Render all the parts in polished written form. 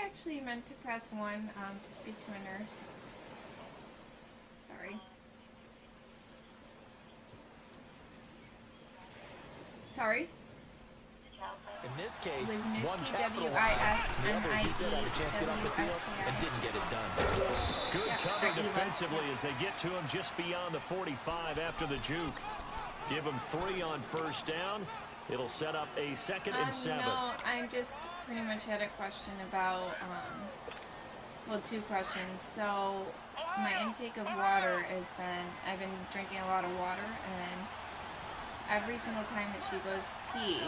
actually meant to press 1 to speak to a nurse. Sorry. Sorry? In this case, Wisniewski, one capitalized, the other, as you said, had a chance to get off the field and didn't get it done. Good cover defensively as they get to him just beyond the 45 after the juke. Give him 3 on first down. It'll set up a 2nd and 7. No, I just pretty much had a question about, well, 2 questions. So, my intake of water has been, I've been drinking a lot of water, and every single time that she goes pee,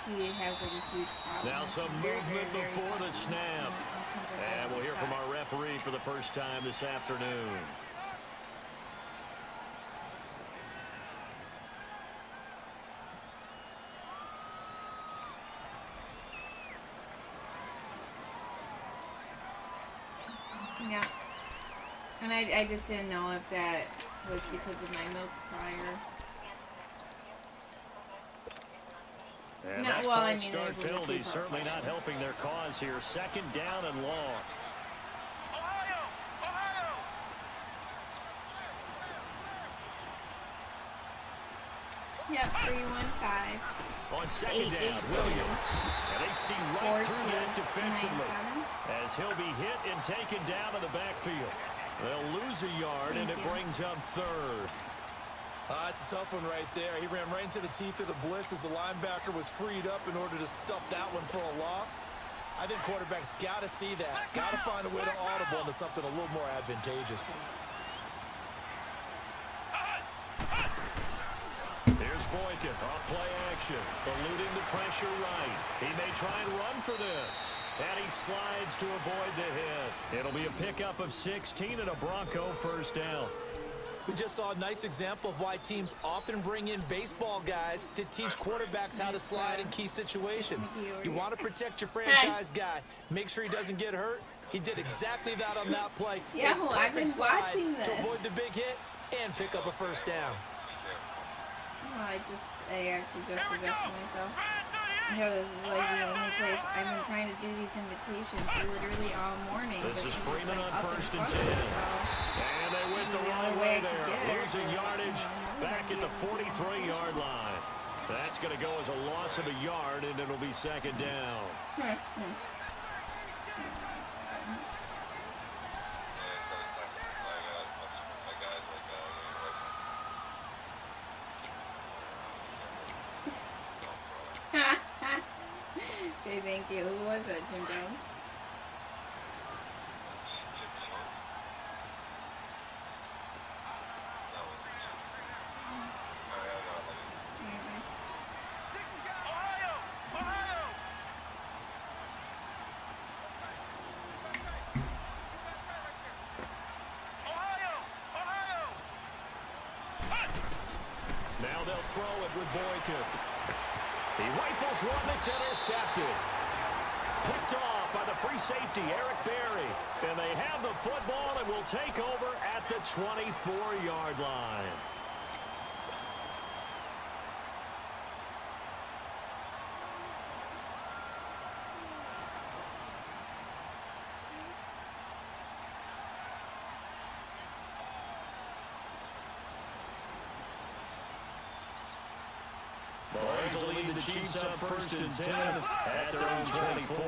she has like a huge problem. Now some movement before the snap. And we'll hear from our referee for the first time this afternoon. Yeah. And I just didn't know if that was because of my milk supplier. And that false start penalty certainly not helping their cause here. 2nd down and long. Yep, 3-1-5. On 2nd down, Williams. And they see right through that defensively. As he'll be hit and taken down in the backfield. They'll lose a yard, and it brings up 3rd. It's a tough one right there. He ran right into the teeth of the blitz as the linebacker was freed up in order to stuff that one for a loss. I think quarterbacks got to see that. Got to find a way to audible into something a little more advantageous. Here's Boykin off play action, eluding the pressure right. He may try and run for this. And he slides to avoid the hit. It'll be a pickup of 16 and a Bronco first down. We just saw a nice example of why teams often bring in baseball guys to teach quarterbacks how to slide in key situations. You want to protect your franchise guy. Make sure he doesn't get hurt. He did exactly that on that play. Yeah, I've been watching this. To avoid the big hit and pick up a first down. Oh, I actually just suggested myself. You know, this is like the only place I've been trying to do these invitations literally all morning. This is Freeman on 1st and 10. And they went the wrong way there. Losing yardage back at the 43-yard line. That's going to go as a loss of a yard, and it'll be 2nd down. Say thank you. Who was it, Jim Jones? Now they'll throw it with Boykin. He rifles one that's intercepted. Picked off by the free safety, Eric Berry. And they have the football and will take over at the 24-yard line. Lions will lead the Chiefs up 1st and 10 at their own 24.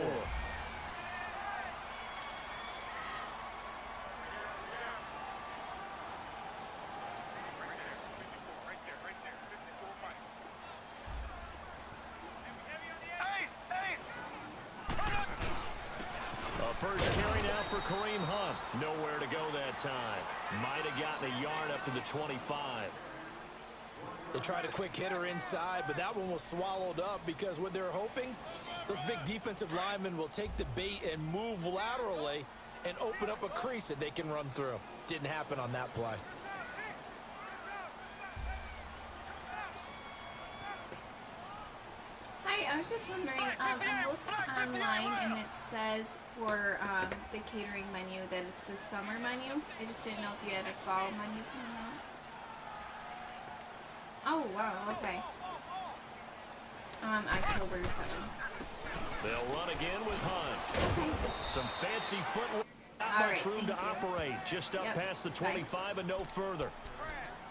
A first carry now for Kareem Hunt. Nowhere to go that time. Might have gotten a yard up to the 25. They tried a quick hitter inside, but that one was swallowed up because what they're hoping, those big defensive linemen will take the bait and move laterally and open up a crease that they can run through. Didn't happen on that play. Hi, I was just wondering, I looked online and it says for the catering menu that it's the summer menu. I just didn't know if you had a fall menu coming out. Oh, wow, okay. October 7th. They'll They'll run again with Hunt. Some fancy footwork. Not much room to operate. Just up past the 25 and no further.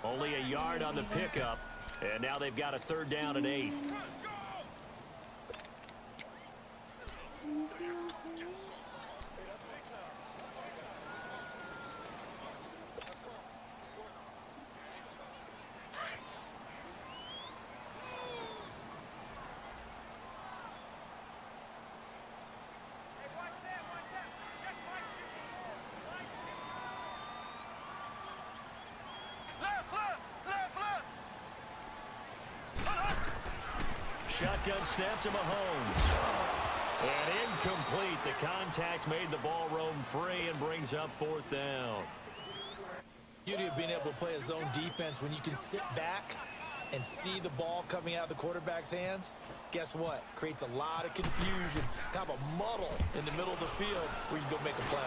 Only a yard on the pickup. And now they've got a 3rd down and 8. Shotgun snap to Mahomes. And incomplete. The contact made the ball roam free and brings up 4th down. Beauty of being able to play a zone defense when you can sit back and see the ball coming out of the quarterback's hands. Guess what? Creates a lot of confusion, kind of a muddle in the middle of the field where you can go make a play.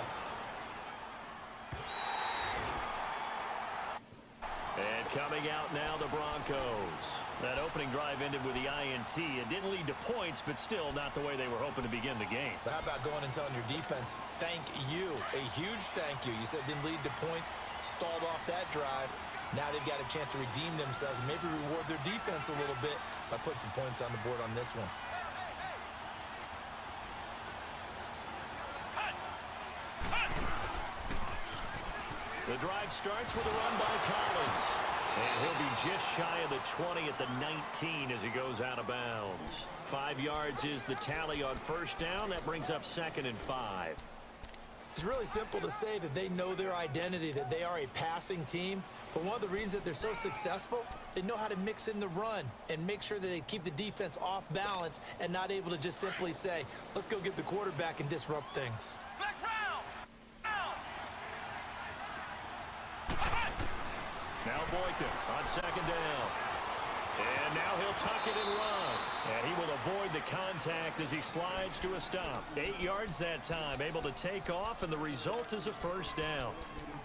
And coming out now, the Broncos. That opening drive ended with the INT. It didn't lead to points, but still not the way they were hoping to begin the game. But how about going and telling your defense, thank you, a huge thank you. You said it didn't lead to points, stalled off that drive. Now they've got a chance to redeem themselves and maybe reward their defense a little bit by putting some points on the board on this one. The drive starts with a run by Collins. And he'll be just shy of the 20 at the 19 as he goes out of bounds. 5 yards is the tally on 1st down. That brings up 2nd and 5. It's really simple to say that they know their identity, that they are a passing team. But one of the reasons that they're so successful, they know how to mix in the run and make sure that they keep the defense off balance and not able to just simply say, let's go get the quarterback and disrupt things. Now Boykin on 2nd down. And now he'll tuck it and run. And he will avoid the contact as he slides to a stop. 8 yards that time, able to take off, and the result is a 1st down.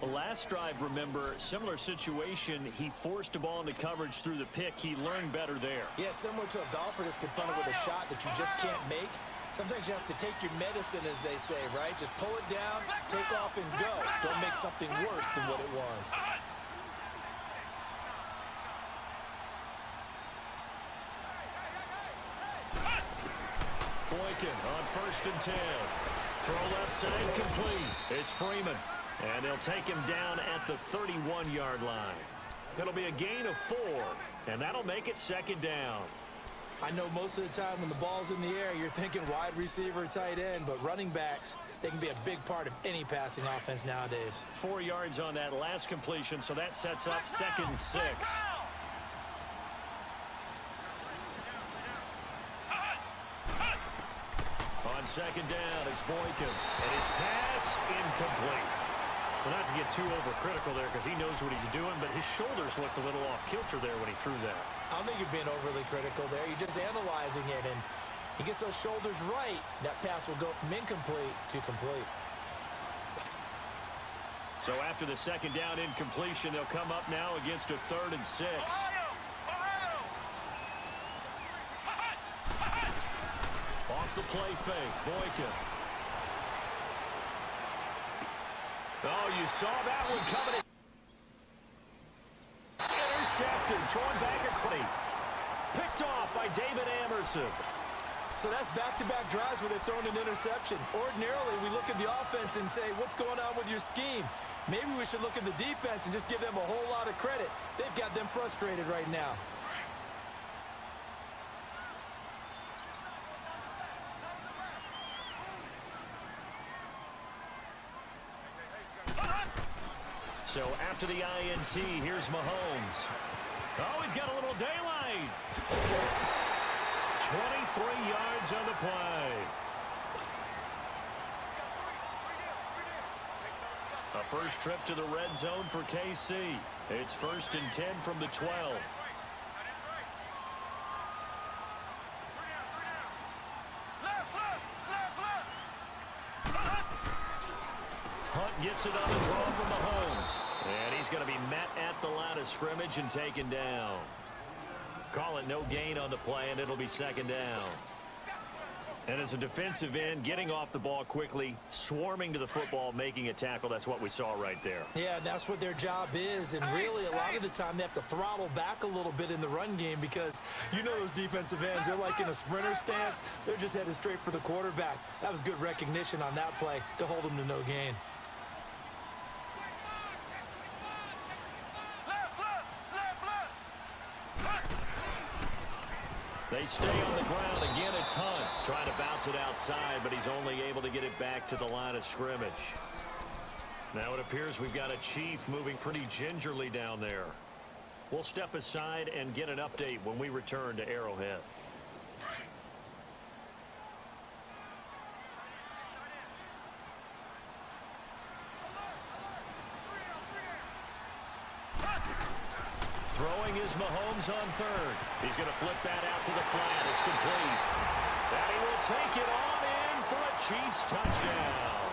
The last drive, remember, similar situation. He forced a ball into coverage through the pick. He learned better there. Yeah, similar to a golfer that's confronted with a shot that you just can't make. Sometimes you have to take your medicine, as they say, right? Just pull it down, take off, and go. Don't make something worse than what it was. Boykin on 1st and 10. Throw left side complete. It's Freeman. And they'll take him down at the 31-yard line. It'll be a gain of 4. And that'll make it 2nd down. I know most of the time when the ball's in the air, you're thinking wide receiver, tight end. But running backs, they can be a big part of any passing offense nowadays. 4 yards on that last completion, so that sets up 2nd and 6. On 2nd down, it's Boykin. And his pass incomplete. Well, not to get too overcritical there because he knows what he's doing, but his shoulders looked a little off kilter there when he threw that. I don't think you're being overly critical there. You're just analyzing it, and he gets those shoulders right. That pass will go from incomplete to complete. So after the 2nd down incompletion, they'll come up now against a 3rd and 6. Off the play fake, Boykin. Oh, you saw that one coming in. It's intercepted, thrown back a crate. Picked off by David Amerson. So that's back-to-back drives where they've thrown an interception. Ordinarily, we look at the offense and say, what's going on with your scheme? Maybe we should look at the defense and just give them a whole lot of credit. They've got them frustrated right now. So after the INT, here's Mahomes. Oh, he's got a little daylight. 23 yards on the play. A first trip to the red zone for KC. It's 1st and 10 from the 12. Hunt gets it on the draw from Mahomes. And he's going to be met at the line of scrimmage and taken down. Call it no gain on the play, and it'll be 2nd down. And as a defensive end, getting off the ball quickly, swarming to the football, making a tackle, that's what we saw right there. Yeah, that's what their job is, and really a lot of the time they have to throttle back a little bit in the run game because you know those defensive ends, they're like in a sprinter stance. They're just headed straight for the quarterback. That was good recognition on that play to hold them to no gain. They stay on the ground. Again, it's Hunt trying to bounce it outside, but he's only able to get it back to the line of scrimmage. Now it appears we've got a Chief moving pretty gingerly down there. We'll step aside and get an update when we return to Arrowhead. Throwing is Mahomes on third. He's going to flip that out to the flat. It's complete. And he will take it on in for a Chiefs touchdown.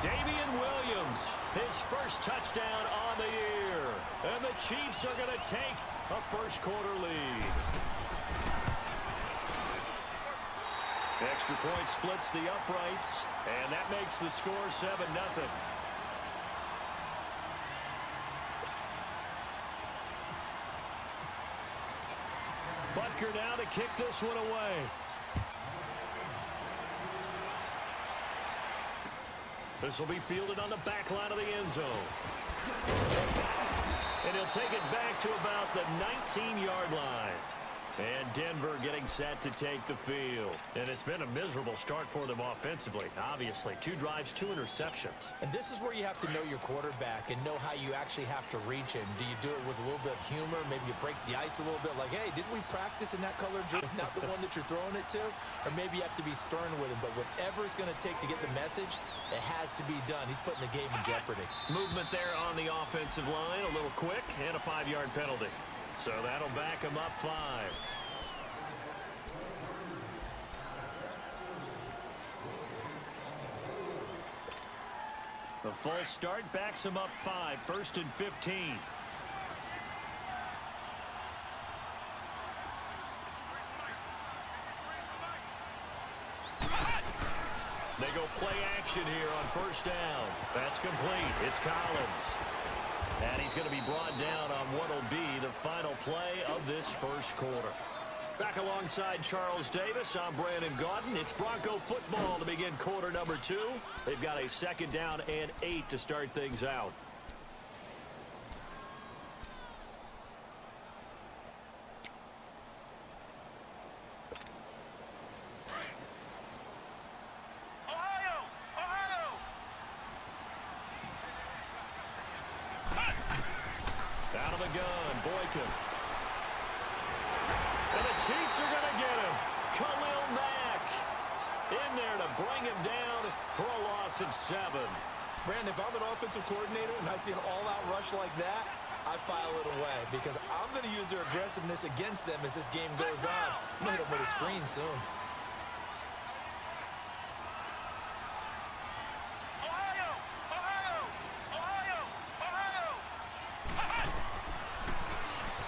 Damian Williams, his first touchdown on the year. And the Chiefs are going to take a first quarter lead. Extra point splits the uprights, and that makes the score 7-0. Butker now to kick this one away. This will be fielded on the back line of the end zone. And he'll take it back to about the 19-yard line. And Denver getting set to take the field. And it's been a miserable start for them offensively, obviously. 2 drives, 2 interceptions. And this is where you have to know your quarterback and know how you actually have to reach him. Do you do it with a little bit of humor? Maybe you break the ice a little bit like, hey, didn't we practice in that color jersey? Not the one that you're throwing it to? Or maybe you have to be stern with him. But whatever it's going to take to get the message, it has to be done. He's putting the game in jeopardy. Movement there on the offensive line, a little quick, and a 5-yard penalty. So that'll back him up 5. The full start backs him up 5, 1st and 15. They go play action here on 1st down. That's complete. It's Collins. And he's going to be brought down on what will be the final play of this first quarter. Back alongside Charles Davis, I'm Brandon Gaudin. It's Bronco football to begin quarter number 2. They've got a 2nd down and 8 to start things out. Out of the gun, Boykin. And the Chiefs are going to get him. Khalil Mack in there to bring him down for a loss of 7. Brandon, if I'm an offensive coordinator and I see an all-out rush like that, I file it away because I'm going to use their aggressiveness against them as this game goes on. I'm going to hit them with a screen soon.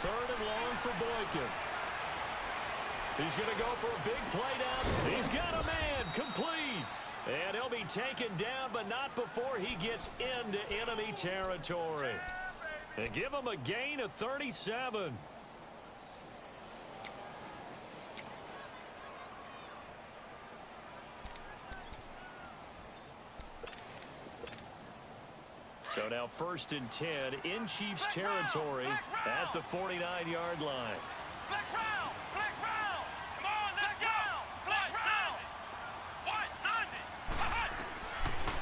Third and long for Boykin. He's going to go for a big play down. He's got a man, complete. And he'll be taken down, but not before he gets into enemy territory. And give him a gain of 37. So now 1st and 10 in Chiefs territory at the 49-yard line.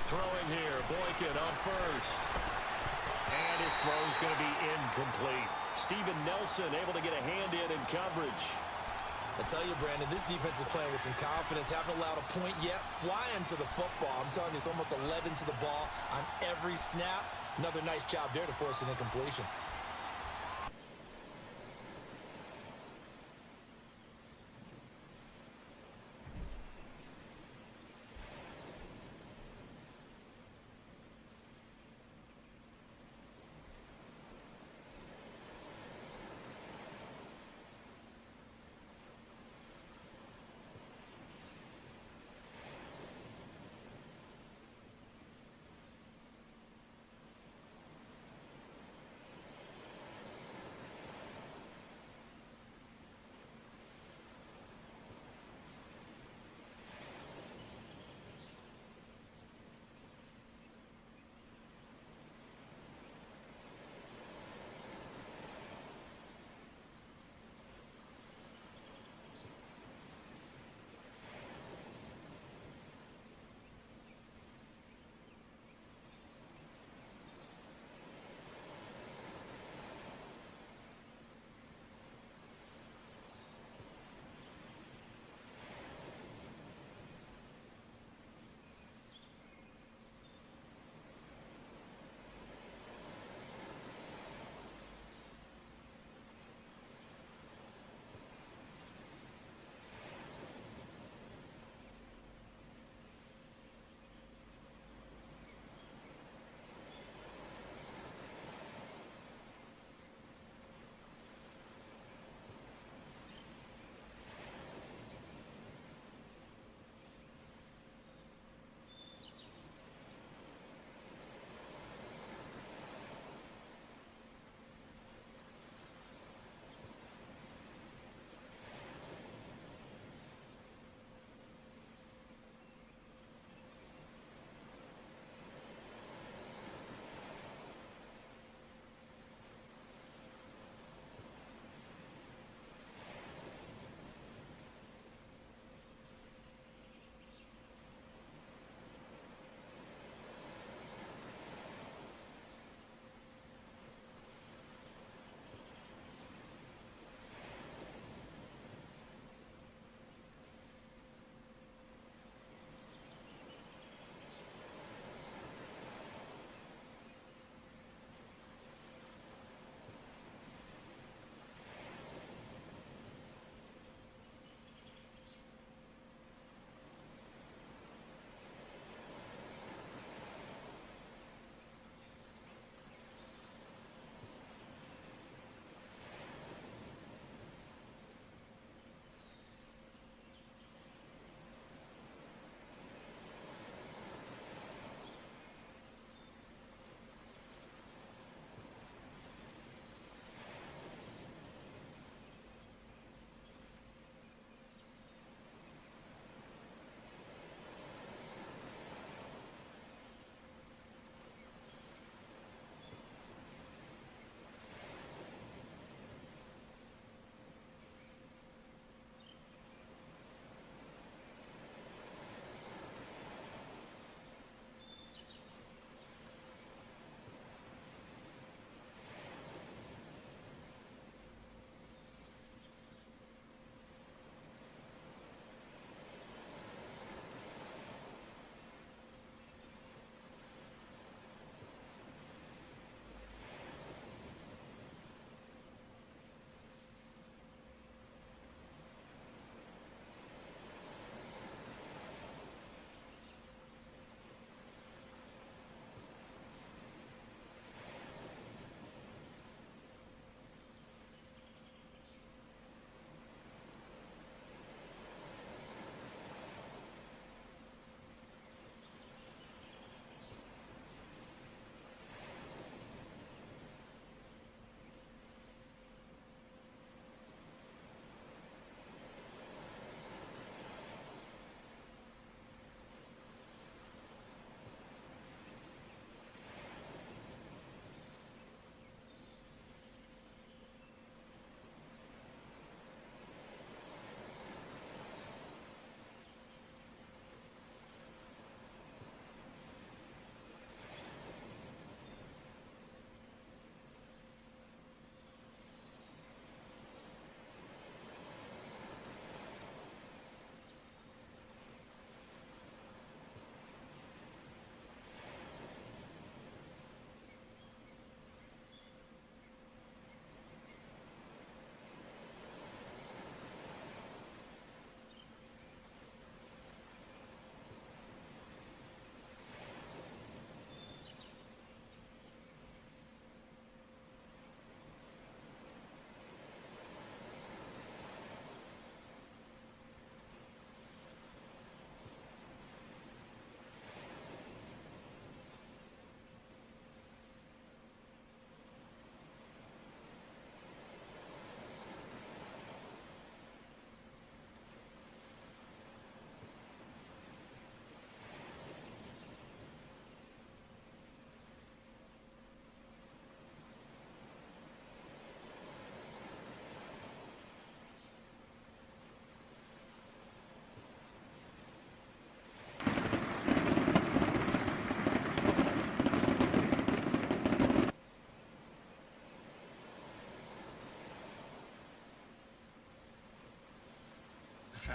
Throwing here, Boykin on 1st. And his throw's going to be incomplete. Steven Nelson able to get a hand in coverage. I tell you, Brandon, this defense is playing with some confidence. Haven't allowed a point yet. Flying to the football. I'm telling you, it's almost 11 to the ball on every snap. Another nice job there to force an incompletion.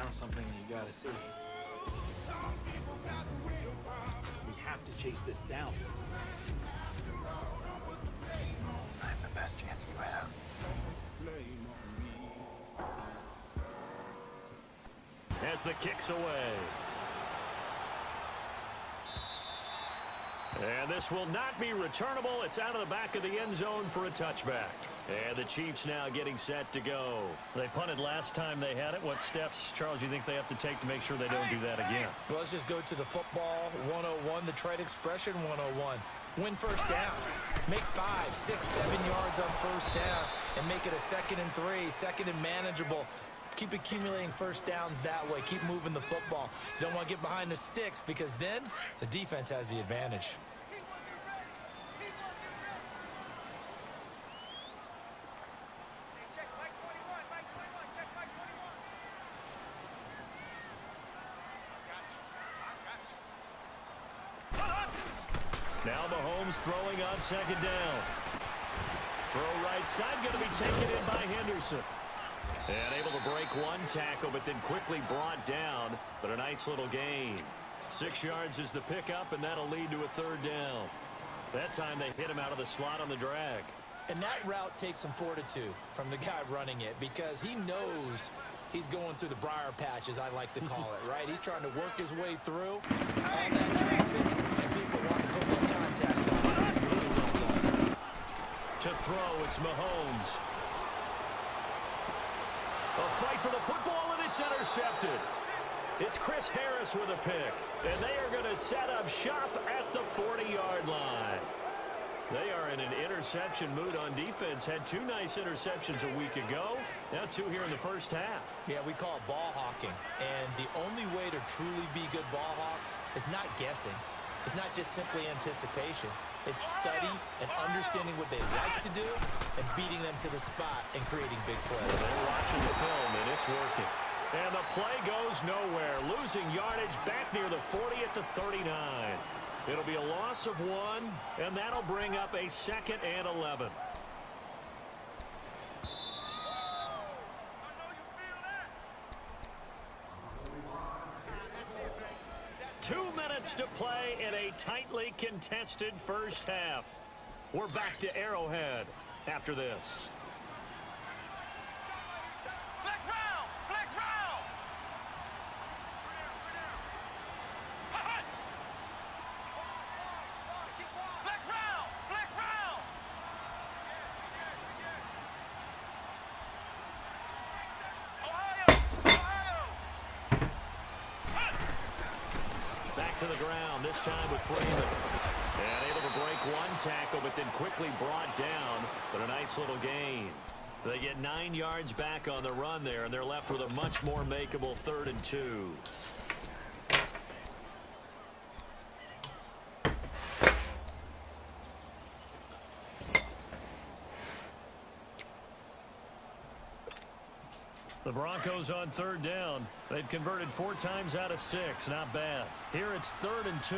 found something you gotta see. We have to chase this down. I have the best chance you have. As the kick's away. And this will not be returnable. It's out of the back of the end zone for a touchback. And the Chiefs now getting set to go. They punted last time they had it. What steps, Charles, you think they have to take to make sure they don't do that again? Well, let's just go to the football 101, the trade expression 101. Win first down. Make 5, 6, 7 yards on first down and make it a 2nd and 3, 2nd and manageable. Keep accumulating first downs that way. Keep moving the football. You don't want to get behind the sticks because then the defense has the advantage. Now Mahomes throwing on 2nd down. Throw right side, going to be taken in by Henderson. And able to break one tackle, but then quickly brought down. But a nice little gain. 6 yards is the pickup, and that'll lead to a 3rd down. That time they hit him out of the slot on the drag. And that route takes some fortitude from the guy running it because he knows he's going through the briar patch, as I like to call it, right? He's trying to work his way through all that traffic, and people want to put no contact on it. Really well done. To throw, it's Mahomes. A fight for the football, and it's intercepted. It's Chris Harris with a pick, and they are going to set up shop at the 40-yard line. They are in an interception mood on defense. Had 2 nice interceptions a week ago. Now 2 here in the first half. Yeah, we call it ball hawking. And the only way to truly be good ball hawks is not guessing. It's not just simply anticipation. It's study and understanding what they like to do and beating them to the spot and creating big plays. They're watching the film, and it's working. And the play goes nowhere. Losing yardage back near the 40 at the 39. It'll be a loss of 1, and that'll bring up a 2nd and 11. Two minutes to play in a tightly contested first half. We're back to Arrowhead after this. To the ground, this time with Freeman. And able to break one tackle, but then quickly brought down. But a nice little gain. They get 9 yards back on the run there, and they're left with a much more makeable 3rd and 2. The Broncos on 3rd down. They've converted 4 times out of 6. Not bad. Here it's 3rd and 2.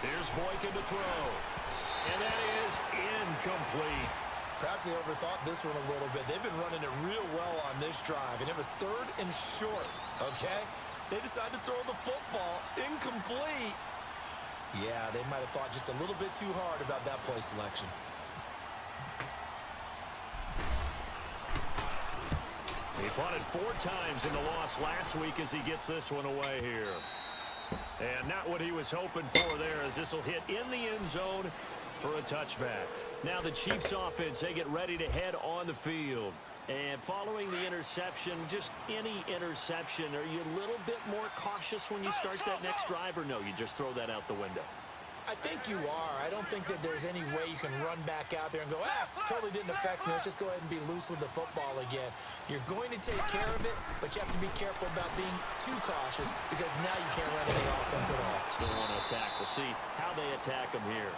Here's Boykin to throw. And that is incomplete. Perhaps they overthought this one a little bit. They've been running it real well on this drive, and it was 3rd and short, okay? They decided to throw the football incomplete. Yeah, they might have thought just a little bit too hard about that play selection. He punted 4 times in the loss last week as he gets this one away here. And not what he was hoping for there, as this will hit in the end zone for a touchback. Now the Chiefs offense, they get ready to head on the field. And following the interception, just any interception, are you a little bit more cautious when you start that next drive, or no, you just throw that out the window? I think you are. I don't think that there's any way you can run back out there and go, totally didn't affect me. Let's just go ahead and be loose with the football again. You're going to take care of it, but you have to be careful about being too cautious because now you can't run any offense at all. Still want to attack. We'll see how they attack him here.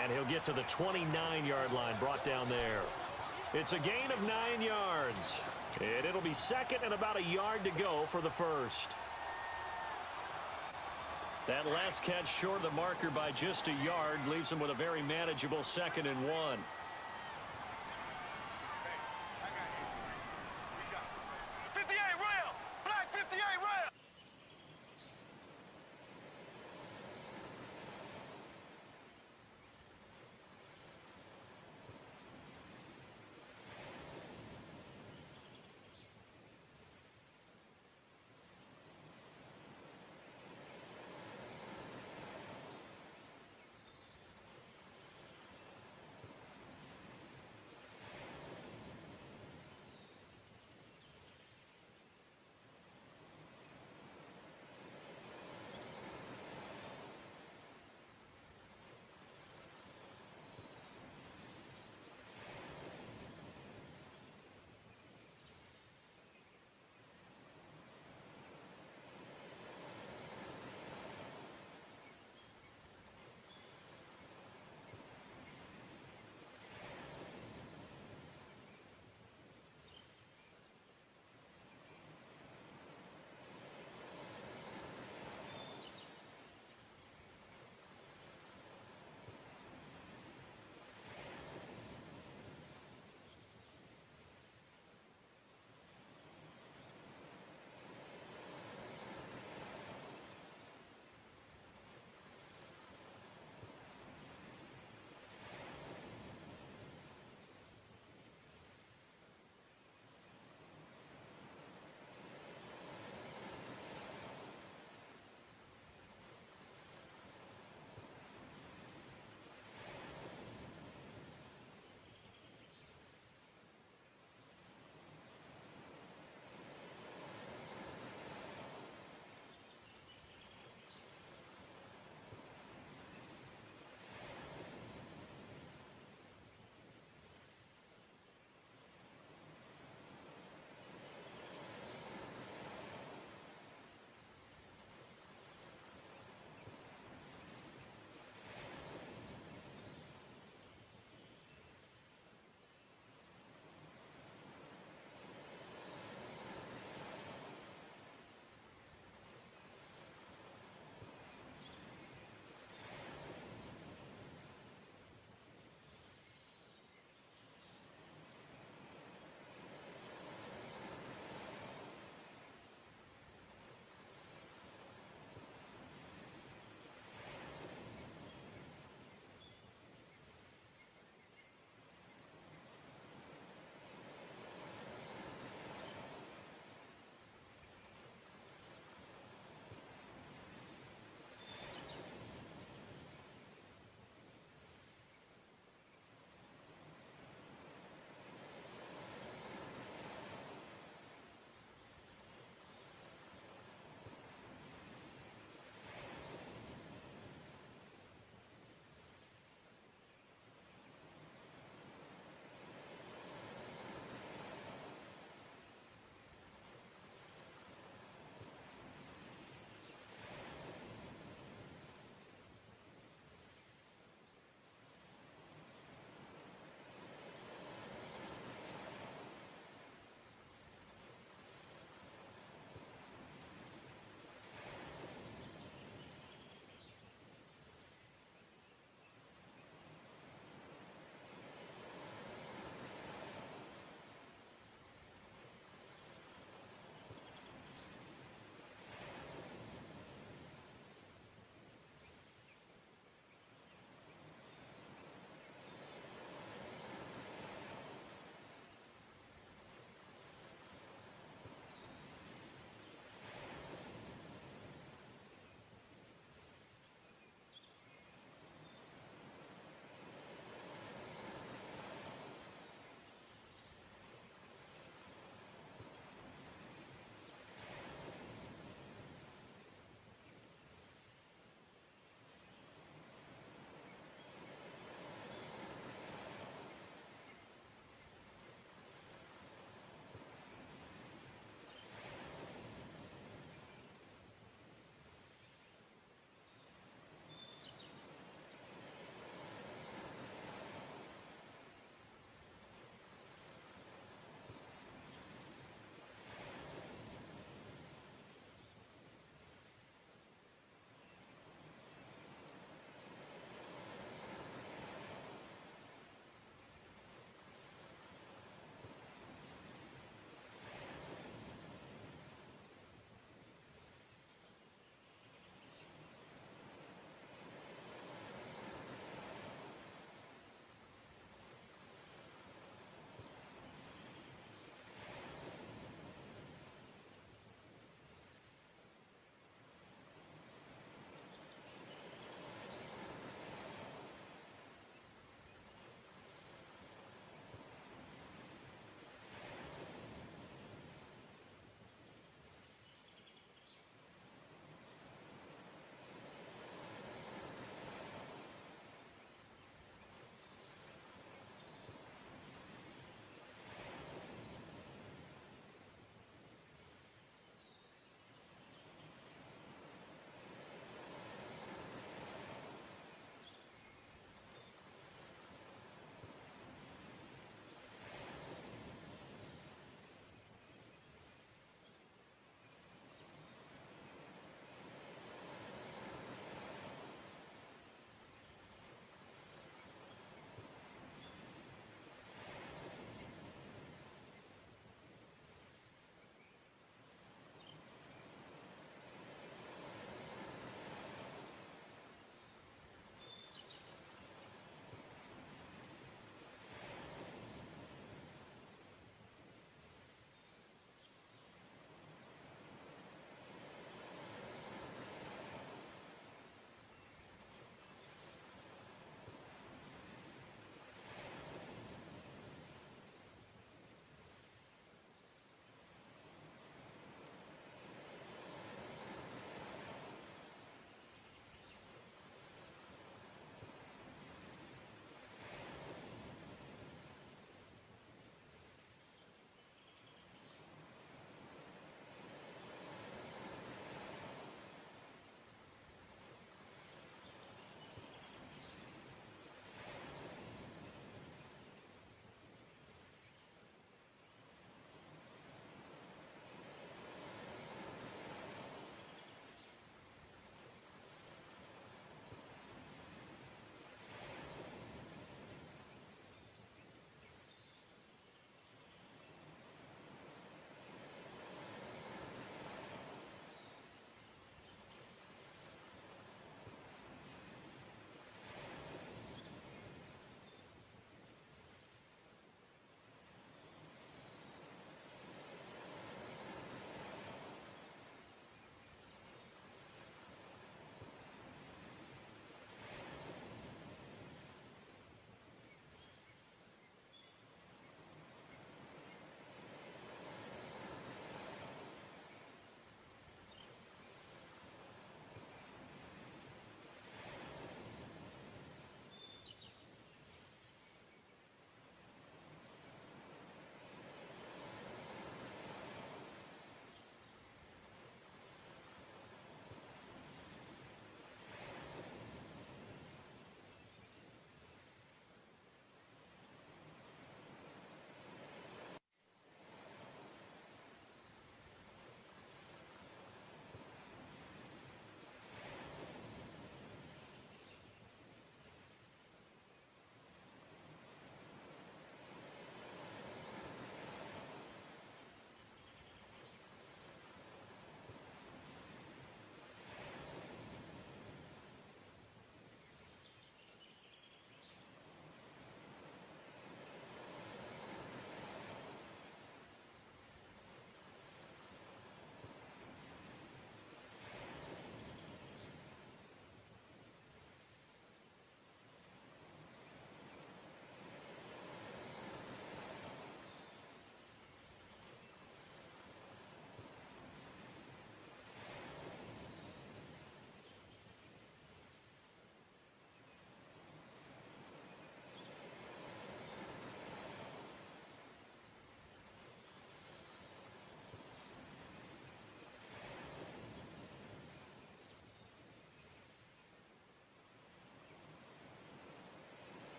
And he'll get to the 29-yard line, brought down there. It's a gain of 9 yards. And it'll be 2nd and about a yard to go for the 1st. That last catch short of the marker by just a yard leaves him with a very manageable 2nd and 1.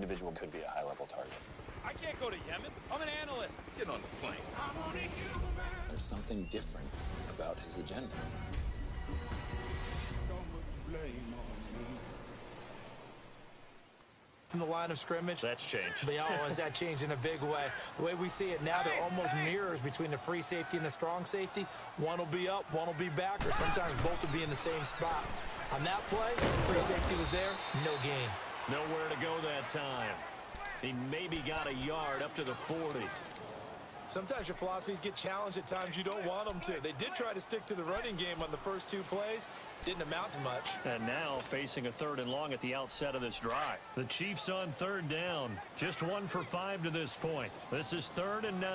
individual could be a high-level target. I can't go to Yemen. I'm an analyst. Get on the plane. There's something different about his agenda. From the line of scrimmage. That's changed. But has that changed in a big way? The way we see it now, they're almost mirrors between the free safety and the strong safety. One will be up, one will be back, or sometimes both will be in the same spot. On that play, free safety was there, no gain. Nowhere to go that time. He maybe got a yard up to the 40. Sometimes your philosophies get challenged at times you don't want them to. They did try to stick to the running game on the first 2 plays. Didn't amount to much. And now facing a 3rd and long at the outset of this drive. The Chiefs on 3rd down. Just 1 for 5 to this point. This is 3rd and 9.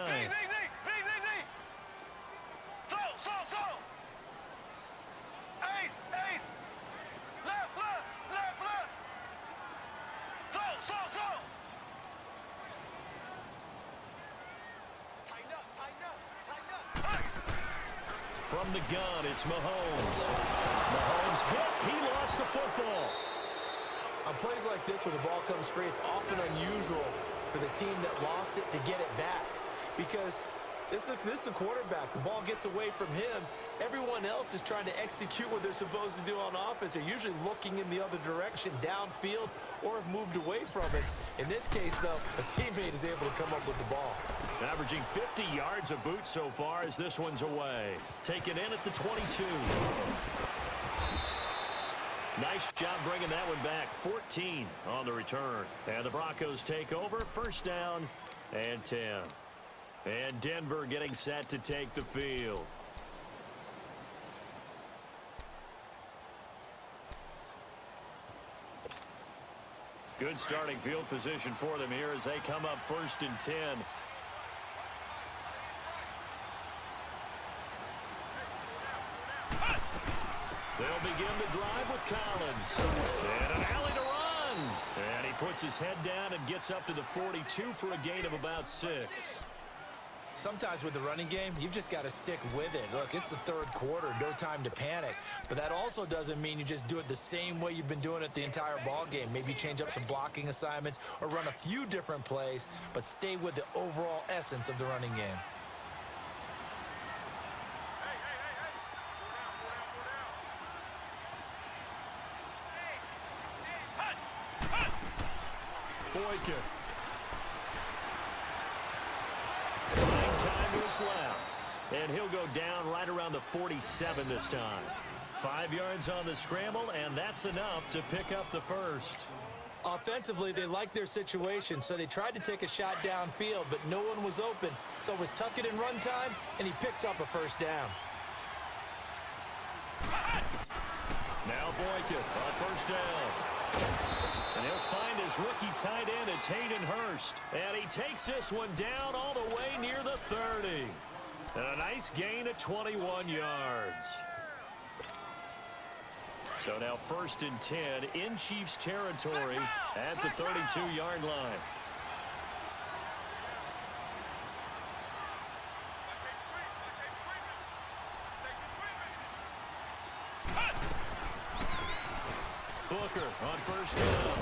From the gun, it's Mahomes. Mahomes hit. He lost the football. On plays like this, when the ball comes free, it's often unusual for the team that lost it to get it back. Because this is the quarterback. The ball gets away from him. Everyone else is trying to execute what they're supposed to do on offense. They're usually looking in the other direction, downfield, or have moved away from it. In this case, though, a teammate is able to come up with the ball. Averaging 50 yards a boot so far as this one's away. Taken in at the 22. Nice job bringing that one back. 14 on the return. And the Broncos take over. 1st down and 10. And Denver getting set to take the field. Good starting field position for them here as they come up 1st and 10. They'll begin the drive with Collins. And an alley to run. And he puts his head down and gets up to the 42 for a gain of about 6. Sometimes with the running game, you've just got to stick with it. Look, it's the 3rd quarter, no time to panic. But that also doesn't mean you just do it the same way you've been doing it the entire ball game. Maybe change up some blocking assignments or run a few different plays, but stay with the overall essence of the running game. Boykin. Time to his left. And he'll go down right around the 47 this time. 5 yards on the scramble, and that's enough to pick up the 1st. Offensively, they liked their situation, so they tried to take a shot downfield, but no one was open. So it was tuck it in run time, and he picks up a 1st down. Now Boykin on 1st down. And he'll find his rookie tight end. It's Hayden Hurst. And he takes this one down all the way near the 30. And a nice gain of 21 yards. So now 1st and 10 in Chiefs territory at the 32-yard line. Booker on 1st down.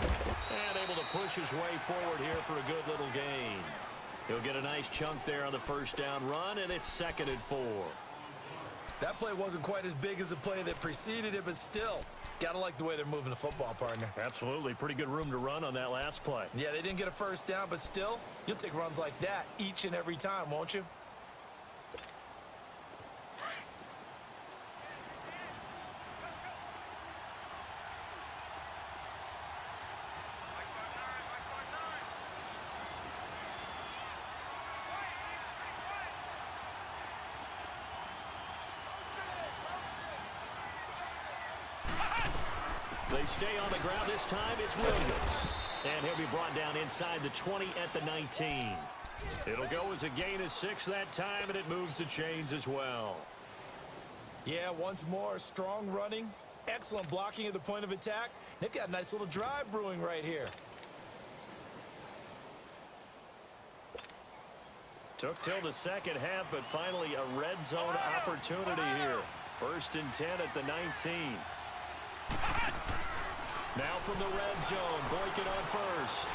And able to push his way forward here for a good little gain. He'll get a nice chunk there on the 1st down run, and it's 2nd and 4. That play wasn't quite as big as the play that preceded it, but still, gotta like the way they're moving the football, partner. Absolutely. Pretty good room to run on that last play. Yeah, they didn't get a 1st down, but still, you'll take runs like that each and every time, won't you? They stay on the ground this time. It's Williams. And he'll be brought down inside the 20 at the 19. It'll go as a gain of 6 that time, and it moves the chains as well. Yeah, once more, strong running, excellent blocking at the point of attack. They've got a nice little drive brewing right here. Took till the 2nd half, but finally a red zone opportunity here. 1st and 10 at the 19. Now from the red zone, Boykin on first.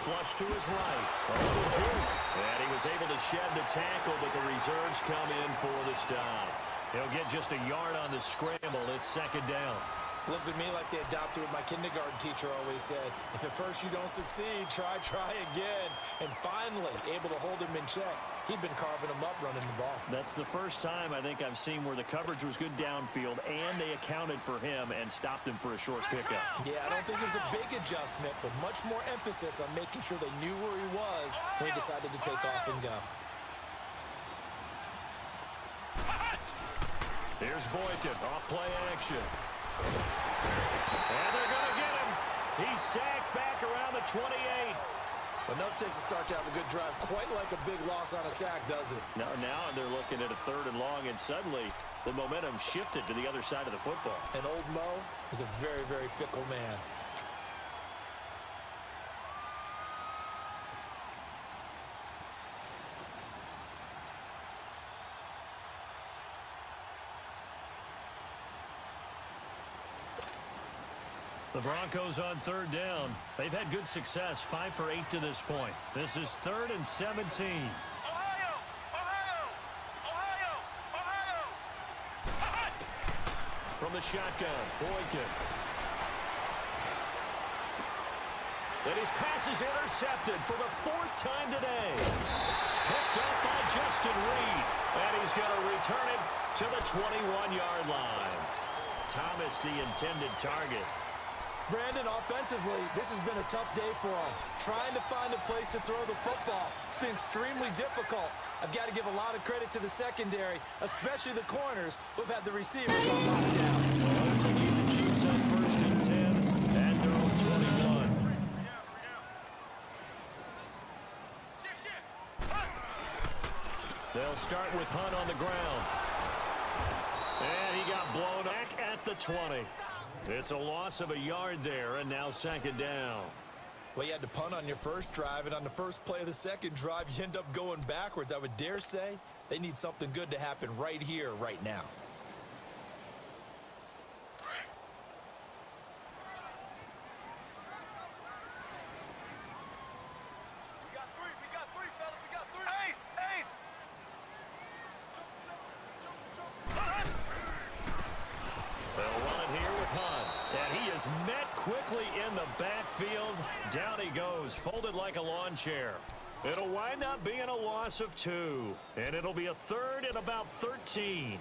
Flush to his right. A little juke. And he was able to shed the tackle, but the reserves come in for the stop. He'll get just a yard on the scramble. It's second down. Looked at me like they adopted what my kindergarten teacher always said. If at first you don't succeed, try again. And finally, able to hold him in check. He'd been carving him up running the ball. That's the first time I think I've seen where the coverage was good downfield and they accounted for him and stopped him for a short pickup. Yeah, I don't think it was a big adjustment, but much more emphasis on making sure they knew where he was when he decided to take off and go. Here's Boykin, off play action. And they're going to get him. He's sacked back around the 28. Enough takes a start to have a good drive. Quite like a big loss on a sack, does it? Now they're looking at a 3rd and long, and suddenly the momentum shifted to the other side of the football. And old Mo is a very, very fickle man. The Broncos on 3rd down. They've had good success, 5 for 8 to this point. This is 3rd and 17. Ohio! From the shotgun, Boykin. And his pass is intercepted for the 4th time today. Picked up by Justin Reed. And he's going to return it to the 21-yard line. Thomas, the intended target. Brandon, offensively, this has been a tough day for him. Trying to find a place to throw the football. It's been extremely difficult. I've got to give a lot of credit to the secondary, especially the corners who've had the receivers on lockdown. Well, it's a lead the Chiefs on 1st and 10 at their own 21. They'll start with Hunt on the ground. And he got blown back at the 20. It's a loss of a yard there, and now 2nd down. Well, you had to punt on your first drive, and on the first play of the second drive, you end up going backwards. I would dare say they need something good to happen right here, right now. We got three, fellas. We got three. Ace! They'll run it here with Hunt. And he is met quickly in the backfield. Down he goes, folded like a lawn chair. It'll wind up being a loss of 2. And it'll be a 3rd and about 13.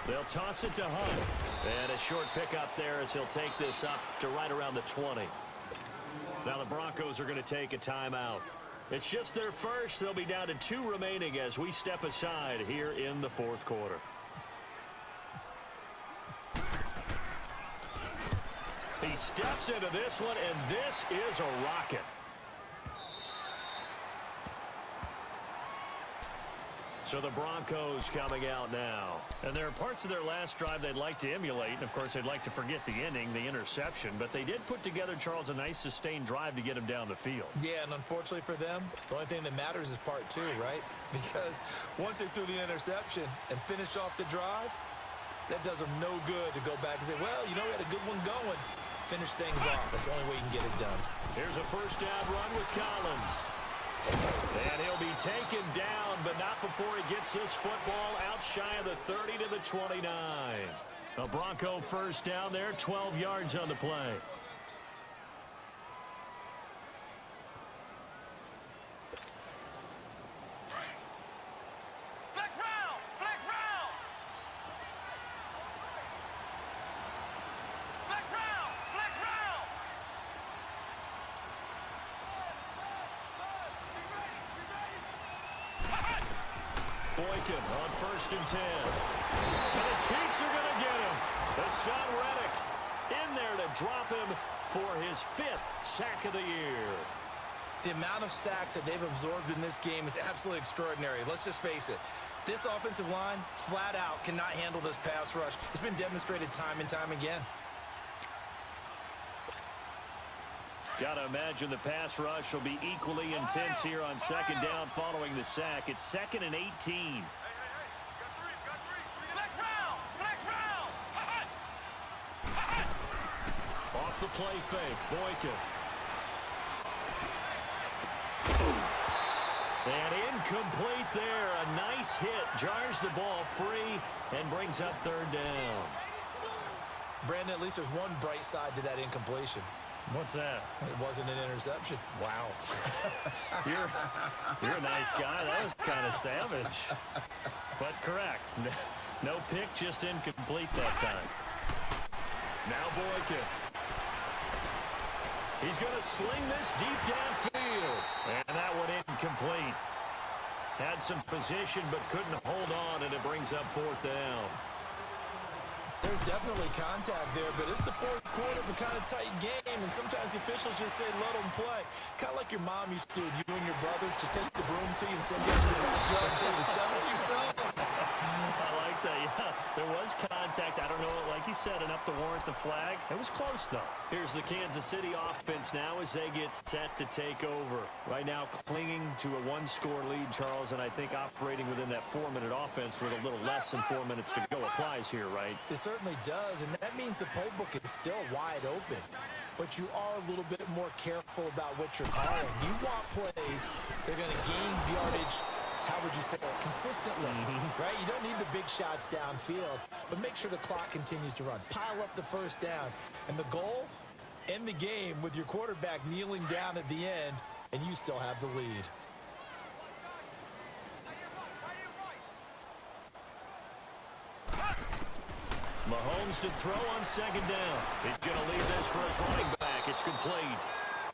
They'll toss it to Hunt. And a short pickup there as he'll take this up to right around the 20. Now the Broncos are going to take a timeout. It's just their first. They'll be down to 2 remaining as we step aside here in the 4th quarter. He steps into this one, and this is a rocket. So the Broncos coming out now. And there are parts of their last drive they'd like to emulate. And, of course, they'd like to forget the ending, the interception. But they did put together, Charles, a nice sustained drive to get him down the field. Yeah, and unfortunately for them, the only thing that matters is part 2, right? Because once they threw the interception and finished off the drive, that does them no good to go back and say, well, you know, we had a good one going. Finish things off. That's the only way you can get it done. Here's a 1st down run with Collins. And he'll be taken down, but not before he gets this football out shy of the 30 to the 29. A Bronco 1st down there, 12 yards on the play. Boykin on 1st and 10. And the Chiefs are going to get him. Hassan Reddick in there to drop him for his 5th sack of the year. The amount of sacks that they've absorbed in this game is absolutely extraordinary. Let's just face it. This offensive line, flat out, cannot handle this pass rush. It's been demonstrated time and time again. Got to imagine the pass rush will be equally intense here on second down following the sack. It's 2nd and 18. Got three. Flex round. Off the play fake, Boykin. And incomplete there. A nice hit. Jars the ball free and brings up 3rd down. Brandon, at least there's one bright side to that incompletion. What's that? It wasn't an interception. Wow. You're a nice guy. That was kind of savage. But correct. No pick, just incomplete that time. Now Boykin. He's going to sling this deep downfield. And that one incomplete. Had some position but couldn't hold on, and it brings up 4th down. There's definitely contact there, but it's the 4th quarter of a kind of tight game, and sometimes the officials just say, let them play. Kind of like your mom used to do with you and your brothers. Just take the broom to you and send you to the backyard and tell you to settle yourselves. I like that. Yeah, there was contact. I don't know, like you said, enough to warrant the flag. It was close, though. Here's the Kansas City offense now as they get set to take over. Right now clinging to a 1-score lead, Charles, and I think operating within that 4-minute offense with a little less than 4 minutes to go applies here, right? It certainly does, and that means the playbook is still wide open. But you are a little bit more careful about what you're calling. You want plays that are going to gain yardage, how would you say it, consistently, right? You don't need the big shots downfield, but make sure the clock continues to run. Pile up the first downs. And the goal, end the game with your quarterback kneeling down at the end, and you still have the lead. Mahomes to throw on 2nd down. He's going to leave this for his running back. It's complete.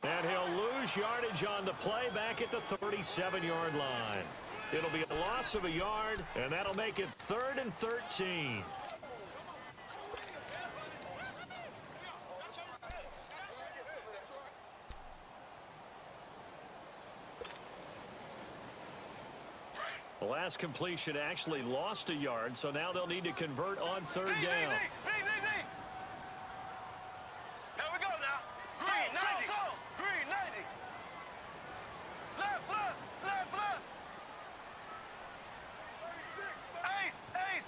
And he'll lose yardage on the play back at the 37-yard line. It'll be a loss of a yard, and that'll make it 3rd and 13. The last completion actually lost a yard, so now they'll need to convert on 3rd down. Here we go now. Green 90. Green 90. Left. Ace.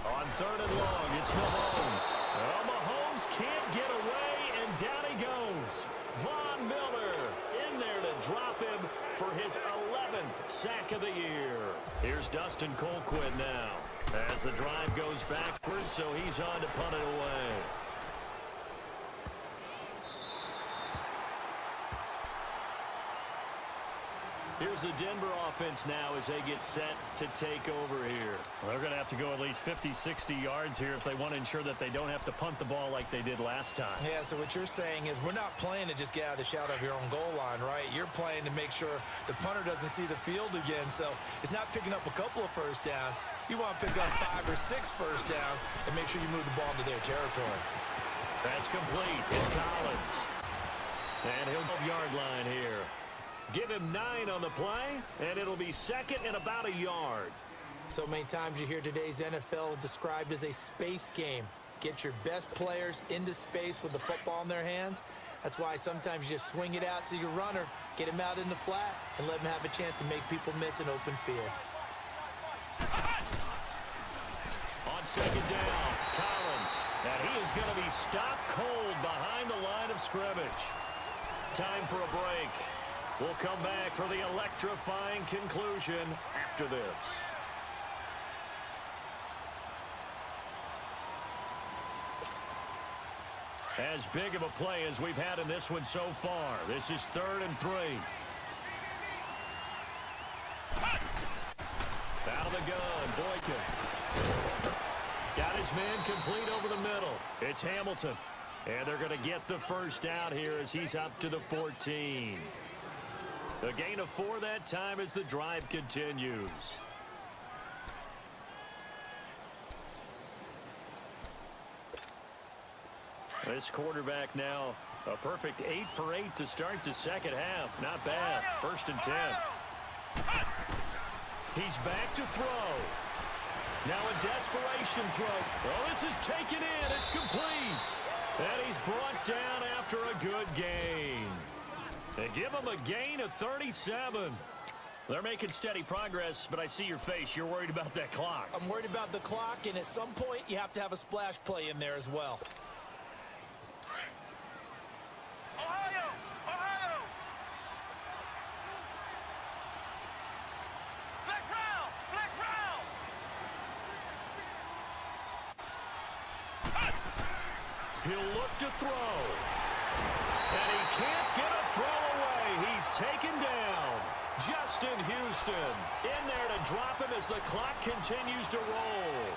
On 3rd and long, it's Mahomes. Well, Mahomes can't get away, and down he goes. Von Miller in there to drop him for his 11th sack of the year. Here's Dustin Colquitt now as the drive goes backwards, so he's on to punt it away. Here's the Denver offense now as they get set to take over here. Well, they're going to have to go at least 50, 60 yards here if they want to ensure that they don't have to punt the ball like they did last time. Yeah, so what you're saying is we're not playing to just get out of the shadow of your own goal line, right? You're playing to make sure the punter doesn't see the field again. So it's not picking up a couple of first downs. You want to pick up 5 or 6 first downs and make sure you move the ball into their territory. That's complete. It's Collins. And he'll go yard line here. Give him 9 on the play, and it'll be 2nd and about a yard. So many times you hear today's NFL described as a space game. Get your best players into space with the football in their hands. That's why sometimes you just swing it out to your runner, get him out in the flat, and let him have a chance to make people miss an open field. On 2nd down, Collins. And he is going to be stopped cold behind the line of scrimmage. Time for a break. We'll come back for the electrifying conclusion after this. As big of a play as we've had in this one so far. This is 3rd and 3. Out of the gun, Boykin. Got his man complete over the middle. It's Hamilton. And they're going to get the first down here as he's up to the 14. A gain of 4 that time as the drive continues. This quarterback now a perfect 8 for 8 to start the second half. Not bad. 1st and 10. He's back to throw. Now a desperation throw. Oh, this is taken in. It's complete. And he's brought down after a good gain. They give him a gain of 37. They're making steady progress, but I see your face. You're worried about that clock. I'm worried about the clock, and at some point, you have to have a splash play in there as well. Ohio! Ohio! Flex round! Flex round! He'll look to throw. And he can't get a throw away. He's taken down. Justin Houston in there to drop him as the clock continues to roll.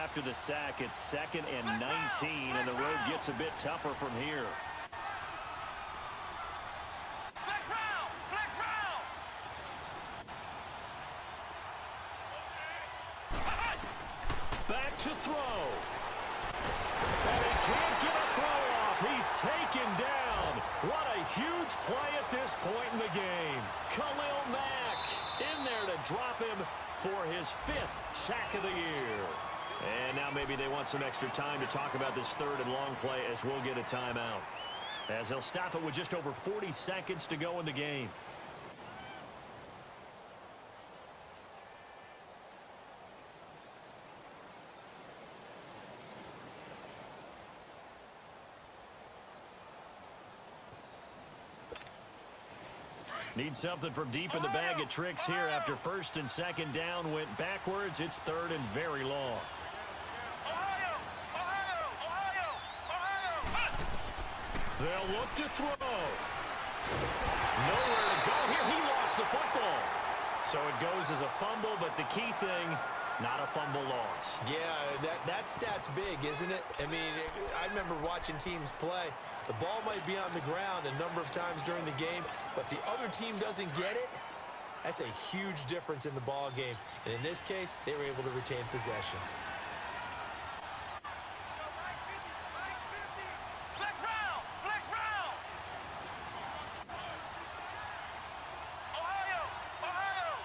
After the sack, it's 2nd and 19, and the road gets a bit tougher from here. Flex round! Flex round! Back to throw. And he can't get a throw off. He's taken down. What a huge play at this point in the game. Khalil Mack in there to drop him for his 5th sack of the year. And now maybe they want some extra time to talk about this 3rd and long play as we'll get a timeout. As he'll stop it with just over 40 seconds to go in the game. Need something from deep in the bag of tricks here after 1st and 2nd down went backwards. It's 3rd and very long. Ohio! Ohio! Ohio! Ohio! They'll look to throw. Nowhere to go here. He lost the football. So it goes as a fumble, but the key thing, not a fumble loss. Yeah, that stat's big, isn't it? I mean, I remember watching teams play. The ball might be on the ground a number of times during the game, but the other team doesn't get it. That's a huge difference in the ball game. And in this case, they were able to retain possession. Flex round! Flex round! Ohio! Ohio!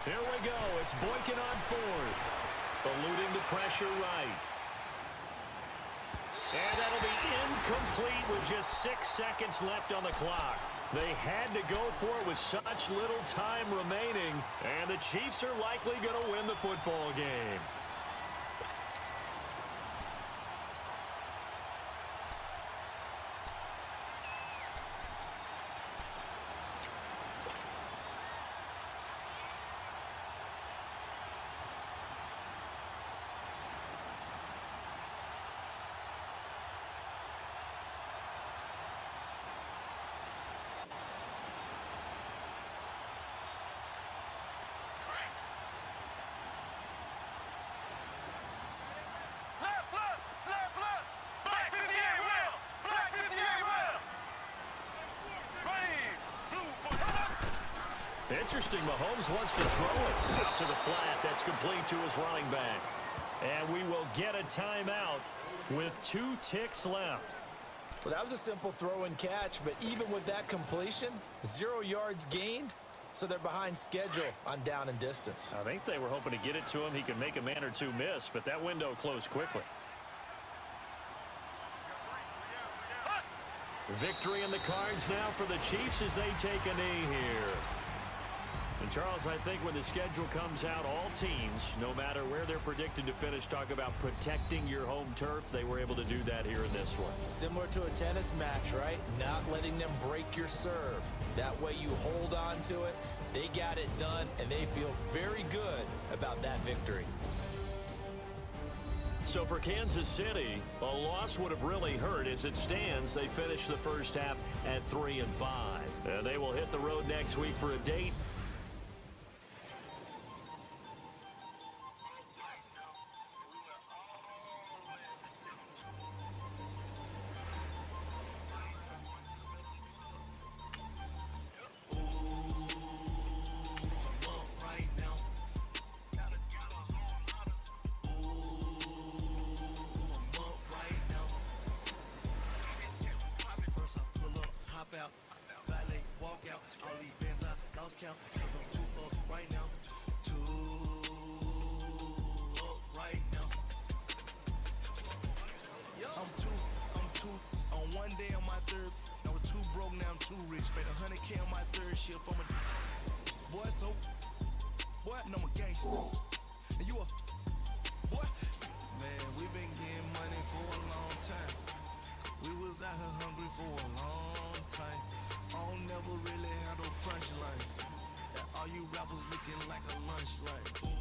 Here we go. It's Boykin on 4th. Eluding the pressure right. And that'll be incomplete with just 6 seconds left on the clock. They had to go for it with such little time remaining. And the Chiefs are likely going to win the football game. Interesting, Mahomes wants to throw it out to the flat. That's complete to his running back. And we will get a timeout with 2 ticks left. Well, that was a simple throw and catch, but even with that completion, 0 yards gained, so they're behind schedule on down and distance. I think they were hoping to get it to him. He could make a man or two miss, but that window closed quickly. Victory in the cards now for the Chiefs as they take a knee here. And Charles, I think when the schedule comes out, all teams, no matter where they're predicted to finish, talk about protecting your home turf. They were able to do that here in this one. Similar to a tennis match, right? Not letting them break your serve. That way you hold on to it. They got it done, and they feel very good about that victory. So for Kansas City, a loss would have really hurt. As it stands, they finished the first half at 3-5. They will hit the road next week for a date. lost count, 'cause I'm too up right now. Too up right now. I'm two. On one day on my third, I was too broke, now I'm too rich. Made 100K on my third shift. I'm a boy, so boy, no, I'm a gangster. And you a boy, man. We been getting money for a long time. We was out here hungry for a long time. I don't never really have no punchlines. All you rappers looking like a lunch line.